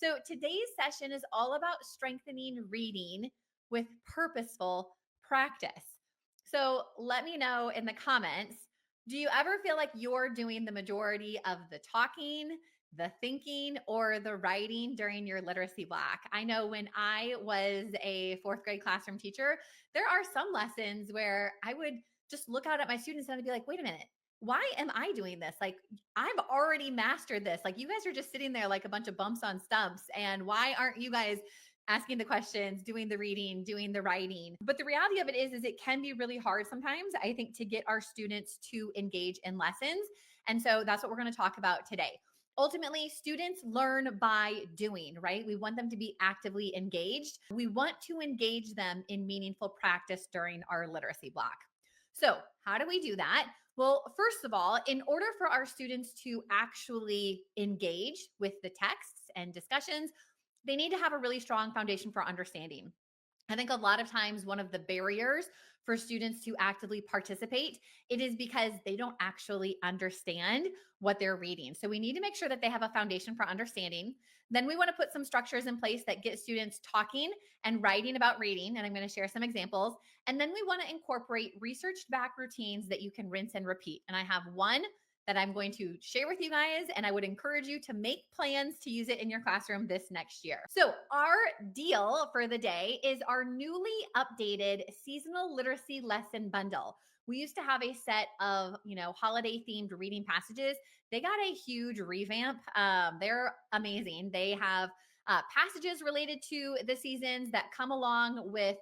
So today's session is all about strengthening reading with purposeful practice. So let me know in the comments, do you ever feel like you're doing the majority of the talking, the thinking, or the writing during your literacy block? I know when I was a fourth grade classroom teacher, there are some lessons where I would just look out at my students and I'd be like, wait a minute, why am I doing this? Like, I've already mastered this. Like, you guys are just sitting there like a bunch of bumps on stumps. And why aren't you guys asking the questions, doing the reading, doing the writing? But the reality of it is it can be really hard sometimes, I think, to get our students to engage in lessons. And so that's what we're going to talk about today. Ultimately, students learn by doing, right? We want them to be actively engaged. We want to engage them in meaningful practice during our literacy block. So, how do we do that? Well, first of all, in order for our students to actually engage with the texts and discussions, they need to have a really strong foundation for understanding. I think a lot of times one of the barriers for students to actively participate, it is because they don't actually understand what they're reading. So we need to make sure that they have a foundation for understanding. Then we want to put some structures in place that get students talking and writing about reading. And I'm going to share some examples. And then we want to incorporate researched back routines that you can rinse and repeat. And I have one that I'm going to share with you guys, and I would encourage you to make plans to use it in your classroom this next year. So our deal for the day is our newly updated seasonal literacy lesson bundle. We used to have a set of, holiday themed reading passages. They got a huge revamp. They're amazing. They have passages related to the seasons that come along with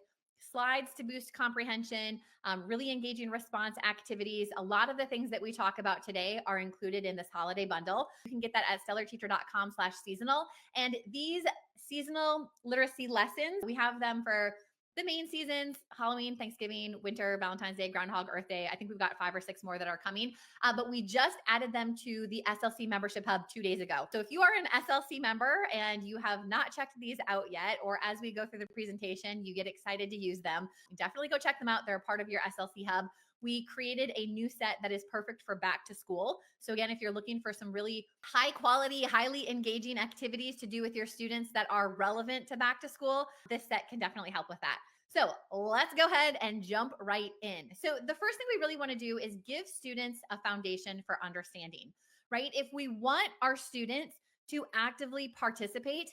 slides to boost comprehension, really engaging response activities. A lot of the things that we talk about today are included in this holiday bundle. You can get that at stellarteacher.com/seasonal. And these seasonal literacy lessons, we have them for the main seasons: Halloween, Thanksgiving, winter, Valentine's Day, Groundhog, Earth Day. I think we've got 5 or 6 more that are coming, but we just added them to the SLC membership hub 2 days ago. So if you are an SLC member and you have not checked these out yet, or as we go through the presentation, you get excited to use them, definitely go check them out. They're a part of your SLC hub. We created a new set that is perfect for back to school. So again, if you're looking for some really high quality, highly engaging activities to do with your students that are relevant to back to school, this set can definitely help with that. So let's go ahead and jump right in. So the first thing we really want to do is give students a foundation for understanding, right? If we want our students to actively participate,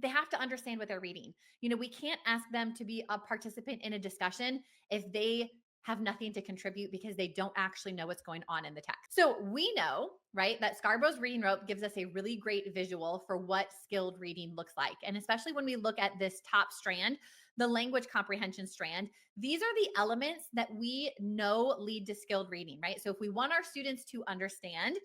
they have to understand what they're reading. We can't ask them to be a participant in a discussion if they have nothing to contribute because they don't actually know what's going on in the text. So we know, right, that Scarborough's reading rope gives us a really great visual for what skilled reading looks like. And especially when we look at this top strand, the language comprehension strand, these are the elements that we know lead to skilled reading, right? So if we want our students to understand,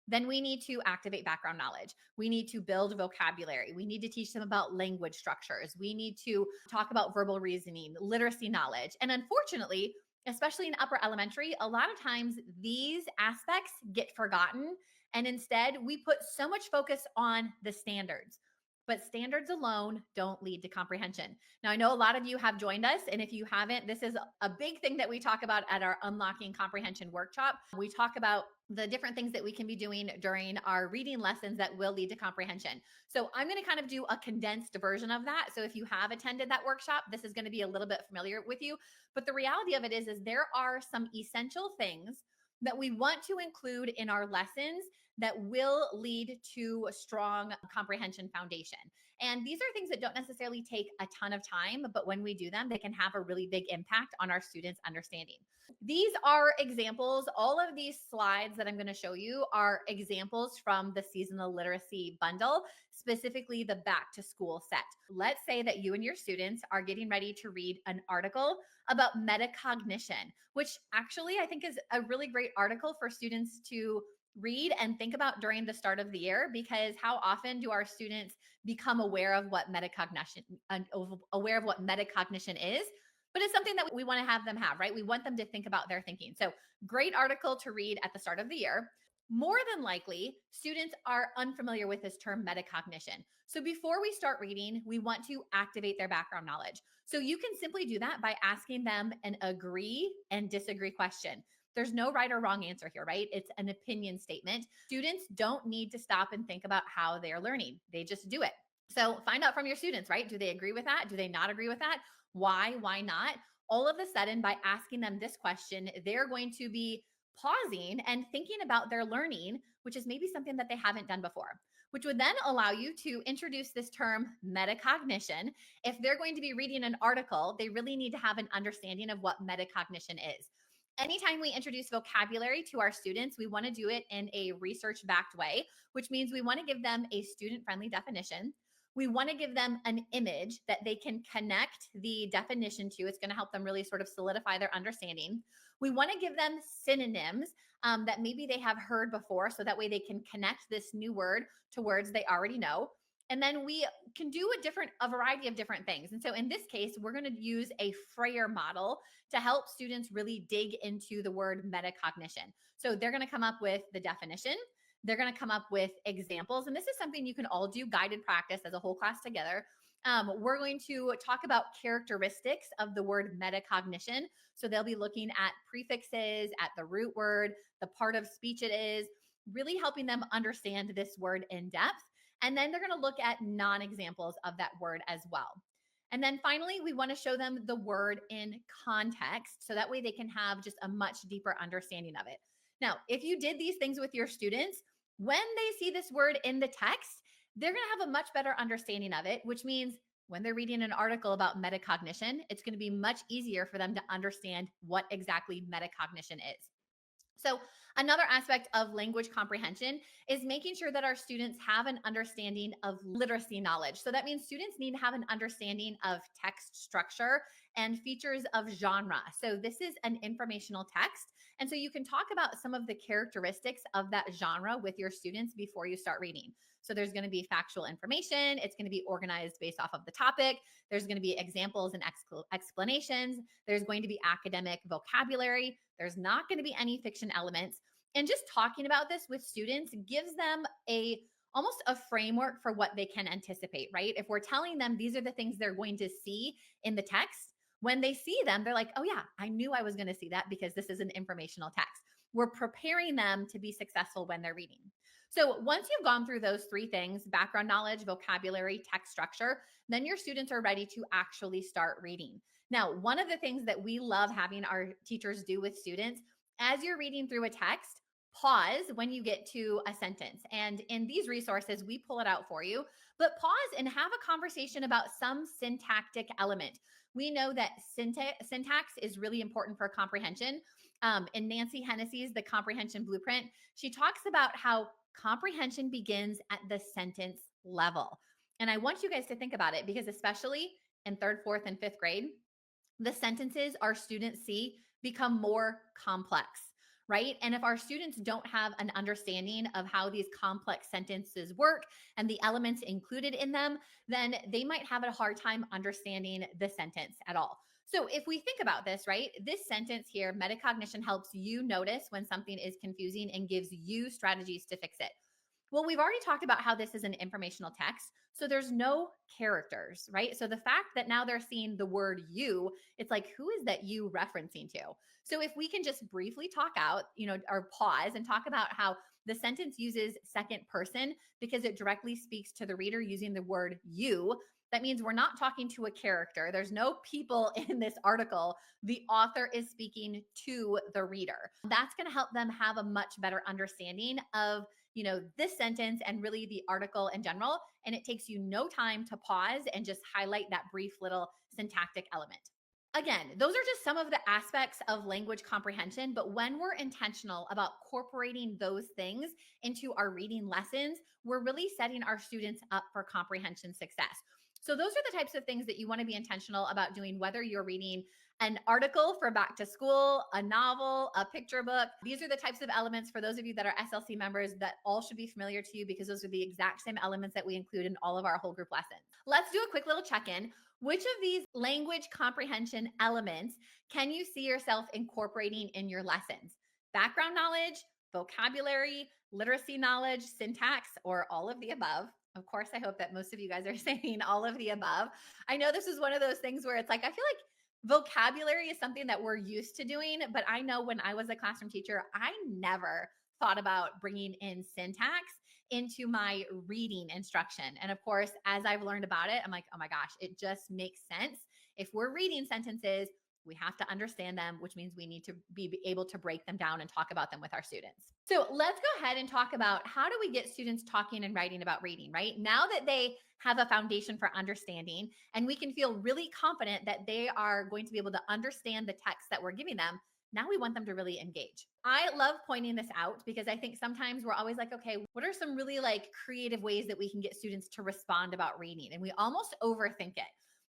then we need to activate background knowledge. We need to build vocabulary. We need to teach them about language structures. We need to talk about verbal reasoning, literacy knowledge. And unfortunately, especially in upper elementary, a lot of times these aspects get forgotten. And instead, we put so much focus on the standards. But standards alone don't lead to comprehension. Now, I know a lot of you have joined us, and if you haven't, this is a big thing that we talk about at our Unlocking Comprehension workshop. We talk about the different things that we can be doing during our reading lessons that will lead to comprehension. So I'm going to kind of do a condensed version of that. So if you have attended that workshop, this is going to be a little bit familiar with you. But the reality of it is there are some essential things that we want to include in our lessons that will lead to a strong comprehension foundation. And these are things that don't necessarily take a ton of time, but when we do them, they can have a really big impact on our students' understanding. These are examples. All of these slides that I'm going to show you are examples from the seasonal literacy bundle, specifically the back to school set. Let's say that you and your students are getting ready to read an article about metacognition, which actually I think is a really great article for students to read and think about during the start of the year, because how often do our students become aware of what metacognition is? But it's something that we want to have them have, right? We want them to think about their thinking. So great article to read at the start of the year. More than likely, students are unfamiliar with this term metacognition. So before we start reading, we want to activate their background knowledge. So you can simply do that by asking them an agree and disagree question. There's no right or wrong answer here, right? It's an opinion statement. Students don't need to stop and think about how they're learning. They just do it. So find out from your students, right? Do they agree with that? Do they not agree with that? Why? Why not? All of a sudden, by asking them this question, they're going to be pausing and thinking about their learning, which is maybe something that they haven't done before, which would then allow you to introduce this term metacognition. If they're going to be reading an article, they really need to have an understanding of what metacognition is. Anytime we introduce vocabulary to our students, we want to do it in a research backed way, which means we want to give them a student friendly definition. We want to give them an image that they can connect the definition to. It's going to help them really sort of solidify their understanding. We want to give them synonyms that maybe they have heard before, so that way they can connect this new word to words they already know. And then we can do a variety of different things. And so in this case, we're going to use a Freyer model to help students really dig into the word metacognition. So they're going to come up with the definition. They're going to come up with examples. And this is something you can all do guided practice as a whole class together. We're going to talk about characteristics of the word metacognition. So they'll be looking at prefixes, at the root word, the part of speech it is, really helping them understand this word in depth. And then they're going to look at non-examples of that word as well. And then finally, we want to show them the word in context, so that way they can have just a much deeper understanding of it. Now, if you did these things with your students, when they see this word in the text, they're going to have a much better understanding of it, which means when they're reading an article about metacognition, it's going to be much easier for them to understand what exactly metacognition is. So another aspect of language comprehension is making sure that our students have an understanding of literacy knowledge. So that means students need to have an understanding of text structure and features of genre. So this is an informational text. And so you can talk about some of the characteristics of that genre with your students before you start reading. So there's going to be factual information. It's going to be organized based off of the topic. There's going to be examples and explanations. There's going to be academic vocabulary. There's not going to be any fiction elements. And just talking about this with students gives them almost a framework for what they can anticipate, right? If we're telling them these are the things they're going to see in the text, when they see them, they're like, oh yeah, I knew I was going to see that because this is an informational text. We're preparing them to be successful when they're reading. So once you've gone through those three things, background knowledge, vocabulary, text structure, then your students are ready to actually start reading. Now, one of the things that we love having our teachers do with students, as you're reading through a text, pause when you get to a sentence. And in these resources, we pull it out for you, but pause and have a conversation about some syntactic element. We know that syntax is really important for comprehension. In Nancy Hennessy's The Comprehension Blueprint, she talks about how comprehension begins at the sentence level. And I want you guys to think about it, because especially in third, fourth, and fifth grade, the sentences our students see become more complex, right? And if our students don't have an understanding of how these complex sentences work and the elements included in them, then they might have a hard time understanding the sentence at all. So if we think about this, right, this sentence here, metacognition helps you notice when something is confusing and gives you strategies to fix it. Well, we've already talked about how this is an informational text, so there's no characters, right? So the fact that now they're seeing the word you, it's like, who is that you referencing to? So if we can just briefly talk out, or pause and talk about how the sentence uses second person because it directly speaks to the reader using the word you, that means we're not talking to a character. There's no people in this article. The author is speaking to the reader. That's going to help them have a much better understanding of this sentence and really the article in general. And it takes you no time to pause and just highlight that brief little syntactic element. Again, those are just some of the aspects of language comprehension, but when we're intentional about incorporating those things into our reading lessons, we're really setting our students up for comprehension success. So those are the types of things that you want to be intentional about doing, whether you're reading an article for back to school, a novel, a picture book. These are the types of elements, for those of you that are SLC members, that all should be familiar to you, because those are the exact same elements that we include in all of our whole group lessons. Let's do a quick little check-in. Which of these language comprehension elements can you see yourself incorporating in your lessons? Background knowledge, vocabulary, literacy knowledge, syntax, or all of the above? Of course, I hope that most of you guys are saying all of the above. I know this is one of those things where it's like, I feel like vocabulary is something that we're used to doing, but I know when I was a classroom teacher, I never thought about bringing in syntax into my reading instruction. And of course, as I've learned about it, I'm like, oh my gosh, it just makes sense. If we're reading sentences, we have to understand them, which means we need to be able to break them down and talk about them with our students. So let's go ahead and talk about how do we get students talking and writing about reading, right? Now that they have a foundation for understanding and we can feel really confident that they are going to be able to understand the text that we're giving them, now we want them to really engage. I love pointing this out because I think sometimes we're always like, okay, what are some really like creative ways that we can get students to respond about reading? And we almost overthink it.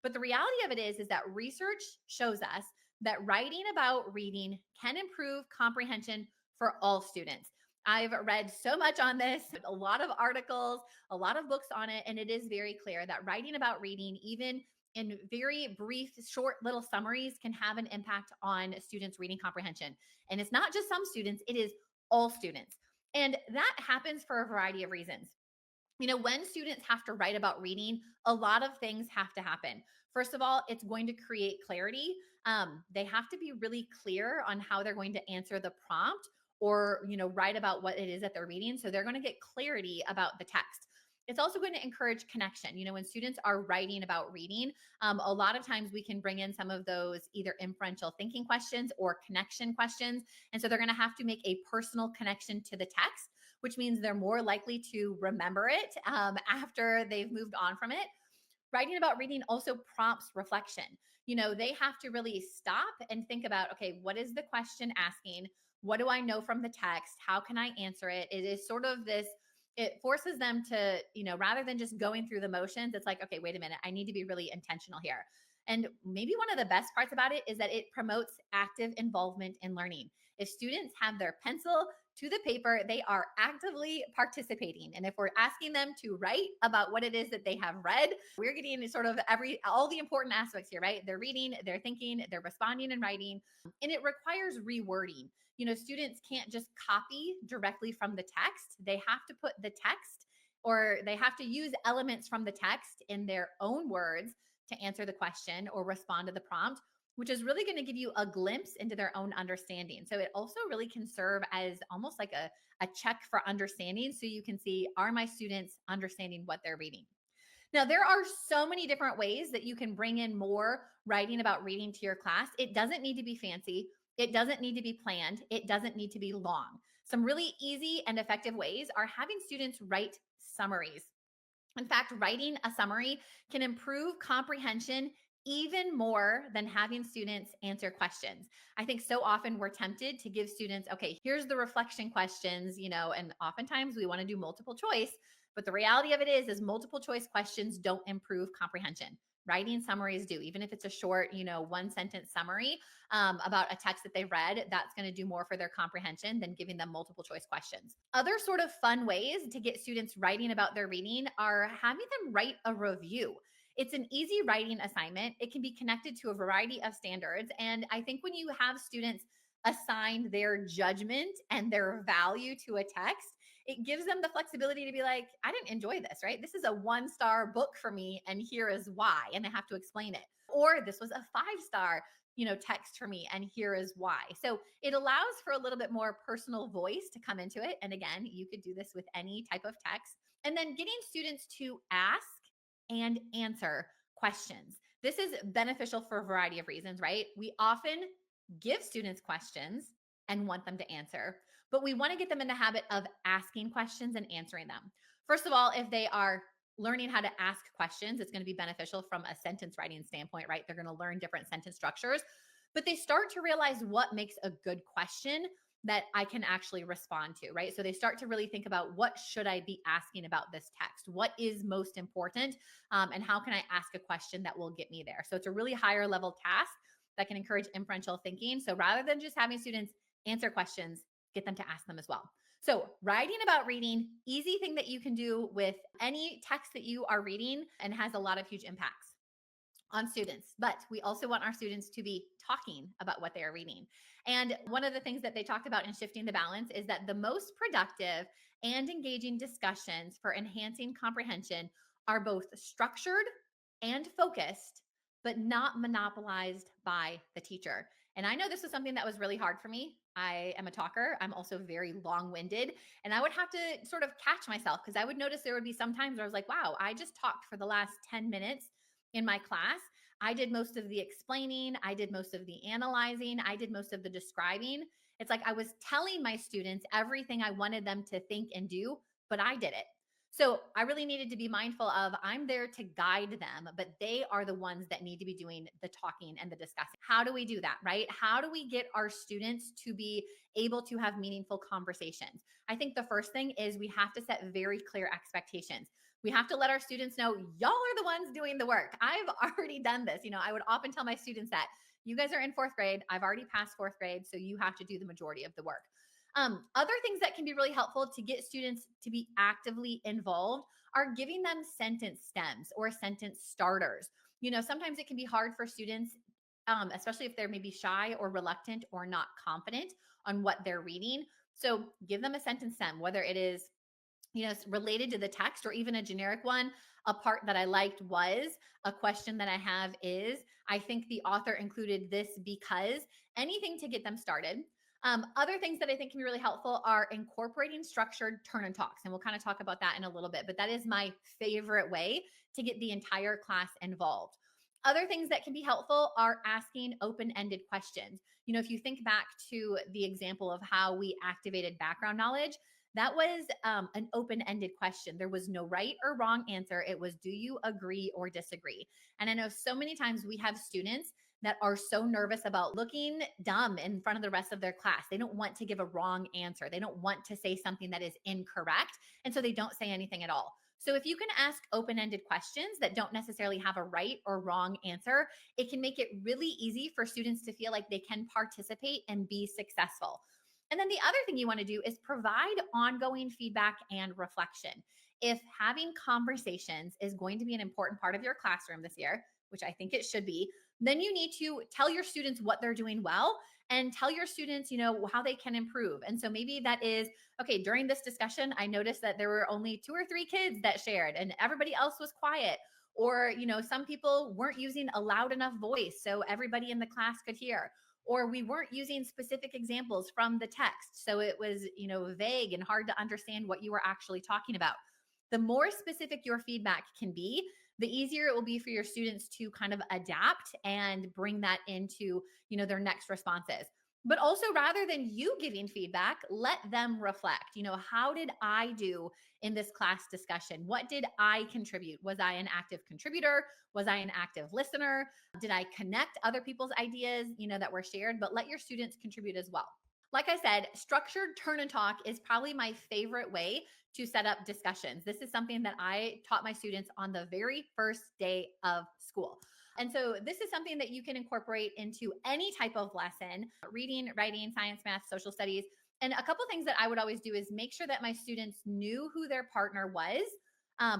But the reality of it is that research shows us that writing about reading can improve comprehension for all students. I've read so much on this, a lot of articles, a lot of books on it, and it is very clear that writing about reading, even in very brief, short little summaries, can have an impact on students' reading comprehension. And it's not just some students, it is all students. And that happens for a variety of reasons. When students have to write about reading, a lot of things have to happen. First of all, it's going to create clarity. They have to be really clear on how they're going to answer the prompt or, write about what it is that they're reading. So they're going to get clarity about the text. It's also going to encourage connection. When students are writing about reading, a lot of times we can bring in some of those either inferential thinking questions or connection questions. And so they're going to have to make a personal connection to the text, which means they're more likely to remember it after they've moved on from it. Writing about reading also prompts reflection. They have to really stop and think about, okay, what is the question asking? What do I know from the text? How can I answer it? It is sort of this, it forces them to, rather than just going through the motions, it's like, okay, wait a minute, I need to be really intentional here. And maybe one of the best parts about it is that it promotes active involvement in learning. If students have their pencil to the paper, they are actively participating. And if we're asking them to write about what it is that they have read, we're getting sort of all the important aspects here, right? They're reading, they're thinking, they're responding and writing, and it requires rewording. Students can't just copy directly from the text. They have to put the text, or they have to use elements from the text in their own words to answer the question or respond to the prompt, which is really going to give you a glimpse into their own understanding. So it also really can serve as almost like a check for understanding. So you can see, are my students understanding what they're reading? Now, there are so many different ways that you can bring in more writing about reading to your class. It doesn't need to be fancy. It doesn't need to be planned. It doesn't need to be long. Some really easy and effective ways are having students write summaries. In fact, writing a summary can improve comprehension even more than having students answer questions. I think so often we're tempted to give students, okay, here's the reflection questions, and oftentimes we want to do multiple choice. But the reality of it is multiple choice questions don't improve comprehension. Writing summaries do, even if it's a short, one sentence summary about a text that they read, that's going to do more for their comprehension than giving them multiple choice questions. Other sort of fun ways to get students writing about their reading are having them write a review. It's an easy writing assignment. It can be connected to a variety of standards. And I think when you have students assign their judgment and their value to a text, it gives them the flexibility to be like, I didn't enjoy this, right? This is a 1-star book for me, and here is why. And they have to explain it. Or this was a 5-star, text for me, and here is why. So it allows for a little bit more personal voice to come into it. And again, you could do this with any type of text. And then getting students to ask and answer questions. This is beneficial for a variety of reasons, right? We often give students questions and want them to answer, but we want to get them in the habit of asking questions and answering them. First of all, if they are learning how to ask questions, it's going to be beneficial from a sentence writing standpoint, right? They're going to learn different sentence structures, but they start to realize what makes a good question that I can actually respond to, right? So they start to really think about, what should I be asking about this text? What is most important? And how can I ask a question that will get me there? So it's a really higher level task that can encourage inferential thinking. So rather than just having students answer questions, get them to ask them as well. So writing about reading, easy thing that you can do with any text that you are reading, and has a lot of huge impacts on students. But we also want our students to be talking about what they are reading. And one of the things that they talked about in Shifting the Balance is that the most productive and engaging discussions for enhancing comprehension are both structured and focused, but not monopolized by the teacher. And I know this was something that was really hard for me. I am a talker. I'm also very long winded. And I would have to sort of catch myself because I would notice there would be some times where I was like, wow, I just talked for the last 10 minutes in my class. I did most of the explaining, I did most of the analyzing, I did most of the describing. It's like I was telling my students everything I wanted them to think and do, but I did it. So I really needed to be mindful of I'm there to guide them, but they are the ones that need to be doing the talking and the discussing. How do we do that, right? How do we get our students to be able to have meaningful conversations? I think the first thing is we have to set very clear expectations. We have to let our students know y'all are the ones doing the work. I've already done this. I would often tell my students that you guys are in fourth grade. I've already passed fourth grade, so you have to do the majority of the work. Other things that can be really helpful to get students to be actively involved are giving them sentence stems or sentence starters. Sometimes it can be hard for students, especially if they're maybe shy or reluctant or not confident on what they're reading. So give them a sentence stem, whether it is related to the text or even a generic one. A part that I liked was a question that I have is, I think the author included this because, anything to get them started. Other things that I think can be really helpful are incorporating structured turn and talks. And we'll kind of talk about that in a little bit, but that is my favorite way to get the entire class involved. Other things that can be helpful are asking open-ended questions. If you think back to the example of how we activated background knowledge, that was an open-ended question. There was no right or wrong answer. It was, do you agree or disagree? And I know so many times we have students that are so nervous about looking dumb in front of the rest of their class. They don't want to give a wrong answer. They don't want to say something that is incorrect. And so they don't say anything at all. So if you can ask open-ended questions that don't necessarily have a right or wrong answer, it can make it really easy for students to feel like they can participate and be successful. And then the other thing you want to do is provide ongoing feedback and reflection. If having conversations is going to be an important part of your classroom this year, which I think it should be, then you need to tell your students what they're doing well and tell your students, how they can improve. And so maybe that is, okay, during this discussion, I noticed that there were only 2 or 3 kids that shared and everybody else was quiet. Or, some people weren't using a loud enough voice so everybody in the class could hear. Or we weren't using specific examples from the text. So it was, vague and hard to understand what you were actually talking about. The more specific your feedback can be, the easier it will be for your students to kind of adapt and bring that into, their next responses. But also, rather than you giving feedback, let them reflect. How did I do in this class discussion? What did I contribute? Was I an active contributor? Was I an active listener? Did I connect other people's ideas, that were shared? But let your students contribute as well. Like I said, structured turn and talk is probably my favorite way to set up discussions. This is something that I taught my students on the very first day of school. And so this is something that you can incorporate into any type of lesson: reading, writing, science, math, social studies. And a couple things that I would always do is make sure that my students knew who their partner was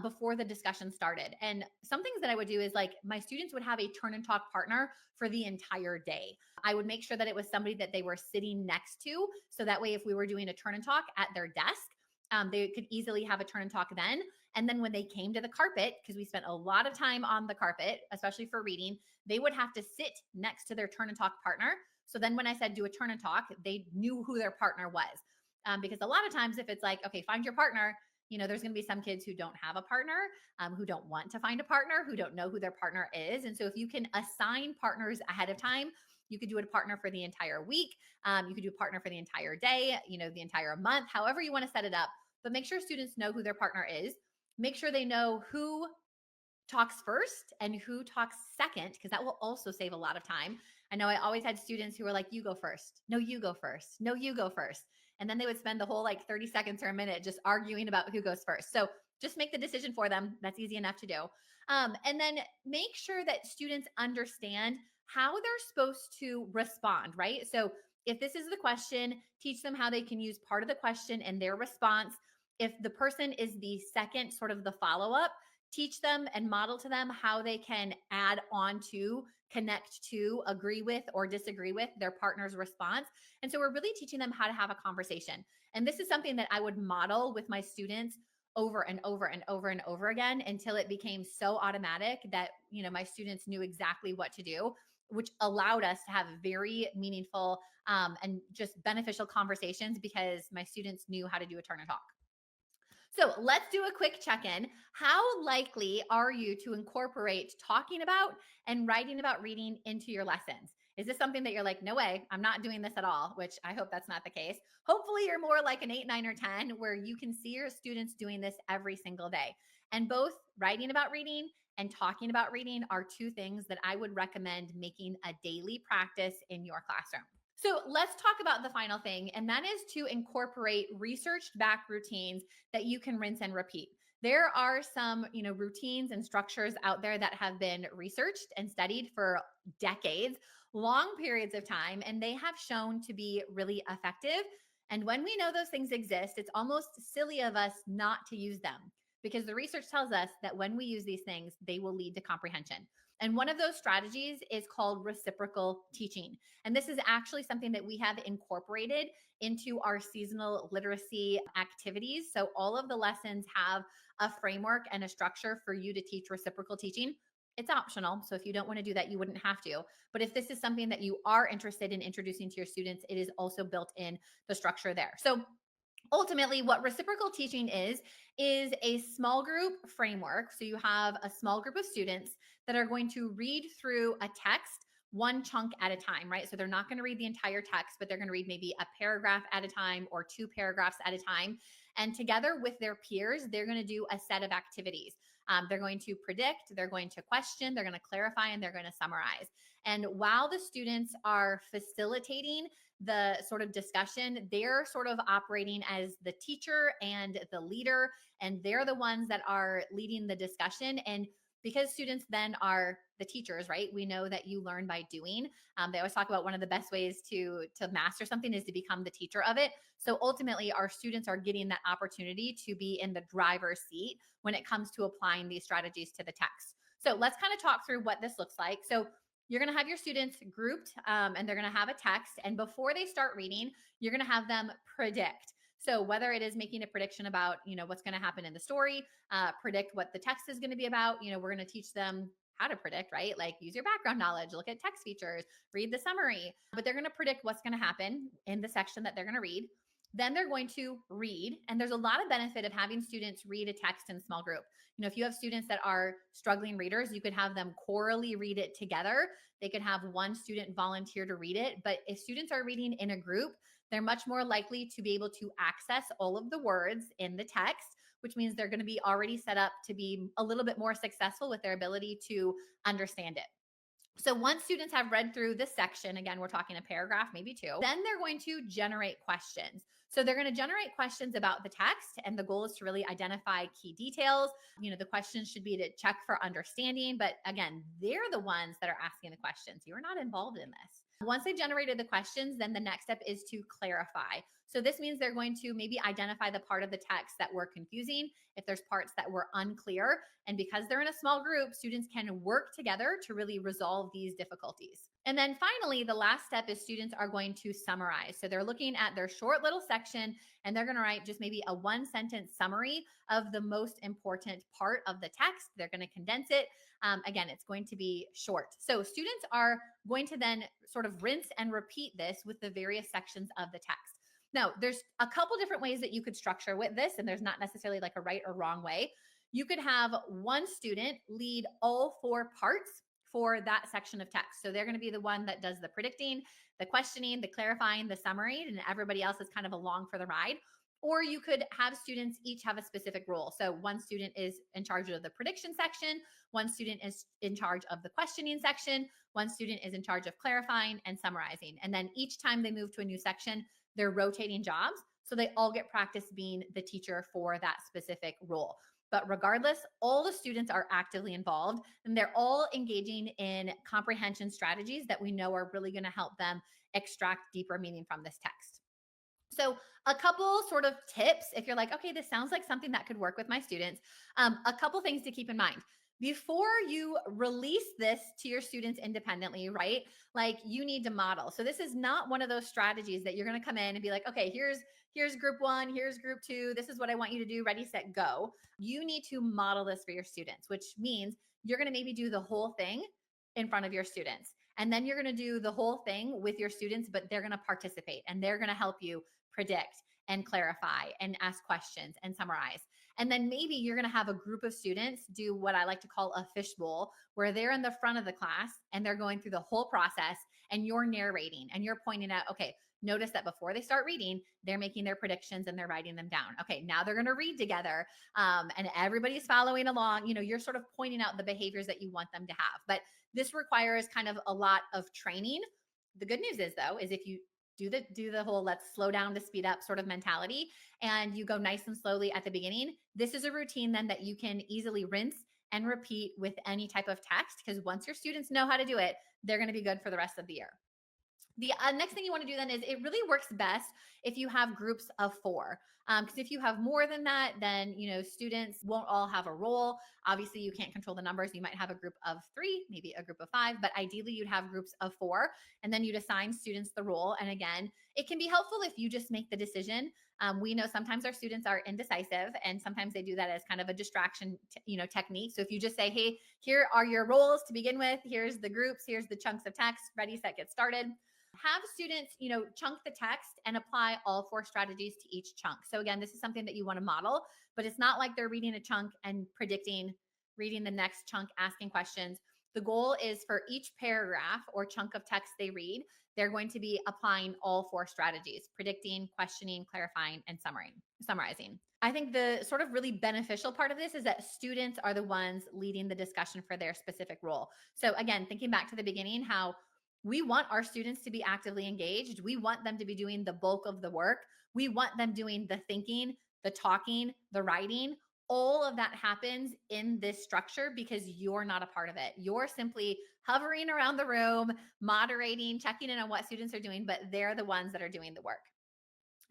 before the discussion started. And some things that I would do is, like, my students would have a turn and talk partner for the entire day. I would make sure that it was somebody that they were sitting next to. So that way, if we were doing a turn and talk at their desk, they could easily have a turn and talk then. And then when they came to the carpet, because we spent a lot of time on the carpet, especially for reading, they would have to sit next to their turn and talk partner. So then when I said do a turn and talk, they knew who their partner was. Because a lot of times if it's like, okay, find your partner, there's going to be some kids who don't have a partner, who don't want to find a partner, who don't know who their partner is. And so if you can assign partners ahead of time, you could do a partner for the entire week. You could do a partner for the entire day, the entire month, however you want to set it up. But make sure students know who their partner is. Make sure they know who talks first and who talks second, because that will also save a lot of time. I know I always had students who were like, you go first. No, you go first. No, you go first. And then they would spend the whole 30 seconds or a minute just arguing about who goes first. So just make the decision for them. That's easy enough to do. And then make sure that students understand how they're supposed to respond, right? So if this is the question, teach them how they can use part of the question in their response. If the person is the second, sort of the follow-up, teach them and model to them how they can add on to, connect to, agree with, or disagree with their partner's response. And so we're really teaching them how to have a conversation. And this is something that I would model with my students over and over and over and over again until it became so automatic that, my students knew exactly what to do. which allowed us to have very meaningful and just beneficial conversations because my students knew how to do a turn and talk. So let's do a quick check-in. How likely are you to incorporate talking about and writing about reading into your lessons? Is this something that you're like, no way, I'm not doing this at all, which I hope that's not the case. Hopefully you're more like an 8, 9, or 10 where you can see your students doing this every single day. And both writing about reading and talking about reading are two things that I would recommend making a daily practice in your classroom. So let's talk about the final thing, and that is to incorporate researched back routines that you can rinse and repeat. There are some, routines and structures out there that have been researched and studied for decades, long periods of time, and they have shown to be really effective. And when we know those things exist, it's almost silly of us not to use them because the research tells us that when we use these things, they will lead to comprehension. And one of those strategies is called reciprocal teaching. And this is actually something that we have incorporated into our seasonal literacy activities. So all of the lessons have a framework and a structure for you to teach reciprocal teaching. It's optional. So if you don't want to do that, you wouldn't have to. But if this is something that you are interested in introducing to your students, it is also built in the structure there. So ultimately, what reciprocal teaching is a small group framework. So you have a small group of students that are going to read through a text one chunk at a time, right? So they're not going to read the entire text, but they're going to read maybe a paragraph at a time or 2 paragraphs at a time. And together with their peers, they're going to do a set of activities. They're going to predict, they're going to question, they're going to clarify, and they're going to summarize. And while the students are facilitating the sort of discussion, they're sort of operating as the teacher and the leader, and they're the ones that are leading the discussion. And because students then are the teachers, right? We know that you learn by doing. They always talk about one of the best ways to master something is to become the teacher of it. So ultimately, our students are getting that opportunity to be in the driver's seat when it comes to applying these strategies to the text. So let's kind of talk through what this looks like. So you're going to have your students grouped and they're going to have a text. And before they start reading, you're going to have them predict. So whether it is making a prediction about, what's going to happen in the story, predict what the text is going to be about, we're going to teach them how to predict, right? Like use your background knowledge, look at text features, read the summary, but they're going to predict what's going to happen in the section that they're going to read. Then they're going to read. And there's a lot of benefit of having students read a text in small group. If you have students that are struggling readers, you could have them chorally read it together. They could have one student volunteer to read it. But if students are reading in a group, they're much more likely to be able to access all of the words in the text, which means they're going to be already set up to be a little bit more successful with their ability to understand it. So once students have read through this section, again, we're talking a paragraph, maybe 2, then they're going to generate questions. So they're going to generate questions about the text, and the goal is to really identify key details. The questions should be to check for understanding, but again, they're the ones that are asking the questions. You're not involved in this. Once they generated the questions, then the next step is to clarify. So this means they're going to maybe identify the part of the text that were confusing, if there's parts that were unclear. And because they're in a small group, students can work together to really resolve these difficulties. And then finally, the last step is students are going to summarize. So they're looking at their short little section and they're going to write just maybe a 1-sentence summary of the most important part of the text. They're going to condense it. Again, it's going to be short. So students are going to then sort of rinse and repeat this with the various sections of the text. Now, there's a couple different ways that you could structure with this, and there's not necessarily like a right or wrong way. You could have one student lead all 4 parts for that section of text. So they're going to be the one that does the predicting, the questioning, the clarifying, the summary, and everybody else is kind of along for the ride. Or you could have students each have a specific role. So one student is in charge of the prediction section, one student is in charge of the questioning section, one student is in charge of clarifying and summarizing. And then each time they move to a new section, they're rotating jobs. So they all get practice being the teacher for that specific role. But regardless, all the students are actively involved and they're all engaging in comprehension strategies that we know are really going to help them extract deeper meaning from this text. So a couple sort of tips, if you're like, okay, this sounds like something that could work with my students, a couple things to keep in mind. Before you release this to your students independently, right? Like you need to model. So this is not one of those strategies that you're going to come in and be like, okay, here's group 1, here's group 2. This is what I want you to do. Ready, set, go. You need to model this for your students, which means you're going to maybe do the whole thing in front of your students. And then you're going to do the whole thing with your students, but they're going to participate and they're going to help you predict and clarify and ask questions and summarize. And then maybe you're going to have a group of students do what I like to call a fishbowl, where they're in the front of the class and they're going through the whole process and you're narrating and you're pointing out, okay, notice that before they start reading, they're making their predictions and they're writing them down. Okay, now they're going to read together, and everybody's following along. You're sort of pointing out the behaviors that you want them to have. But this requires kind of a lot of training. The good news is, though, is if you do the whole let's slow down to speed up sort of mentality, and you go nice and slowly at the beginning, this is a routine then that you can easily rinse and repeat with any type of text, because once your students know how to do it, they're going to be good for the rest of the year. The next thing you want to do then is it really works best if you have groups of 4. Because if you have more than that, then students won't all have a role. Obviously, you can't control the numbers. You might have a group of 3, maybe a group of 5, but ideally you'd have groups of 4, and then you'd assign students the role. And again, it can be helpful if you just make the decision. We know sometimes our students are indecisive, and sometimes they do that as kind of a distraction, technique. So if you just say, hey, here are your roles to begin with, here's the groups, here's the chunks of text, ready, set, get started. Have students, chunk the text and apply all 4 strategies to each chunk. So again, this is something that you want to model, but it's not like they're reading a chunk and predicting, reading the next chunk, asking questions. The goal is for each paragraph or chunk of text they read, they're going to be applying all 4 strategies: predicting, questioning, clarifying, and summarizing. I think the sort of really beneficial part of this is that students are the ones leading the discussion for their specific role. So again, thinking back to the beginning, how we want our students to be actively engaged. We want them to be doing the bulk of the work. We want them doing the thinking, the talking, the writing. All of that happens in this structure because you're not a part of it. You're simply hovering around the room, moderating, checking in on what students are doing, but they're the ones that are doing the work.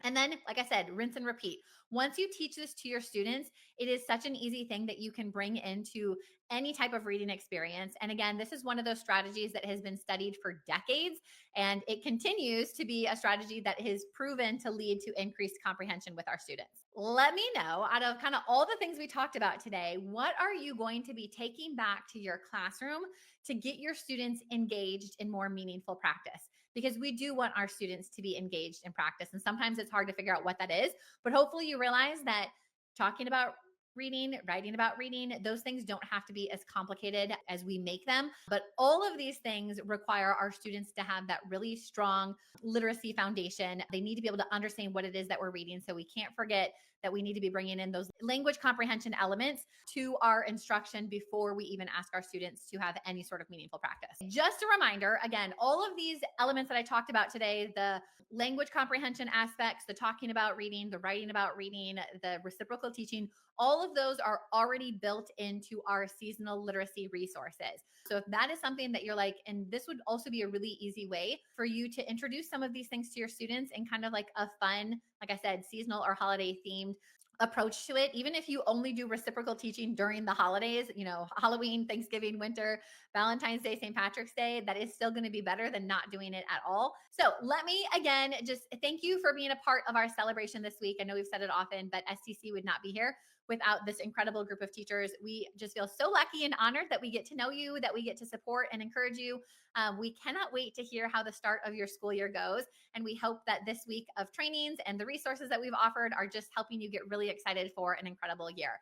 And then, like I said, rinse and repeat. Once you teach this to your students, it is such an easy thing that you can bring into any type of reading experience. And again, this is one of those strategies that has been studied for decades, and it continues to be a strategy that is proven to lead to increased comprehension with our students. Let me know, out of kind of all the things we talked about today, what are you going to be taking back to your classroom to get your students engaged in more meaningful practice? Because we do want our students to be engaged in practice. And sometimes it's hard to figure out what that is, but hopefully you realize that talking about reading, writing about reading, those things don't have to be as complicated as we make them. But all of these things require our students to have that really strong literacy foundation. They need to be able to understand what it is that we're reading. So we can't forget that we need to be bringing in those language comprehension elements to our instruction before we even ask our students to have any sort of meaningful practice. Just a reminder, again, all of these elements that I talked about today, the language comprehension aspects, the talking about reading, the writing about reading, the reciprocal teaching, all of those are already built into our seasonal literacy resources. So if that is something that you're like, and this would also be a really easy way for you to introduce some of these things to your students in kind of like a fun, like I said, seasonal or holiday themed approach to it. Even if you only do reciprocal teaching during the holidays, Halloween, Thanksgiving, winter, Valentine's Day, St. Patrick's Day, that is still going to be better than not doing it at all. So let me again just thank you for being a part of our celebration this week. I know we've said it often, but STC would not be here without this incredible group of teachers. We just feel so lucky and honored that we get to know you, that we get to support and encourage you. We cannot wait to hear how the start of your school year goes. And we hope that this week of trainings and the resources that we've offered are just helping you get really excited for an incredible year.